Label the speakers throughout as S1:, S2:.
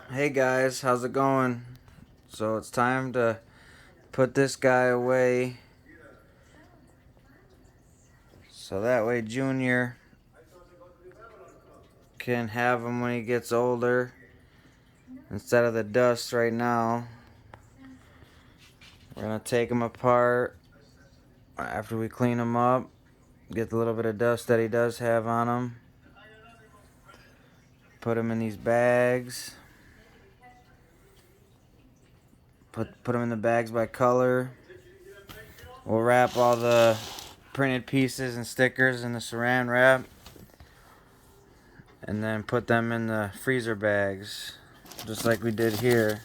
S1: Hey guys, how's it going? So it's time to put this guy away so that way Junior can have him when he gets older instead of the dust right now. We're gonna take him apart after we clean him up, get the little bit of dust that he does have on him, put him in these bags, put him in the bags by color. We'll wrap all the printed pieces and stickers in the saran wrap and then put them in the freezer bags just like we did here.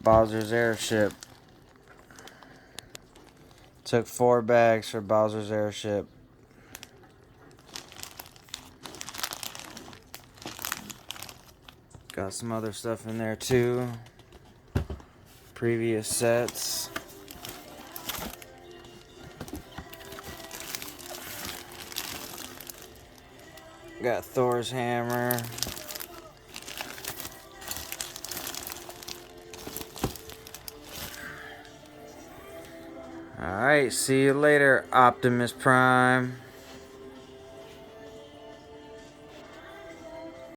S1: Bowser's airship. Took 4 bags for Bowser's airship. Got some other stuff in there too. Previous sets. Got Thor's hammer. Alright, see you later, Optimus Prime.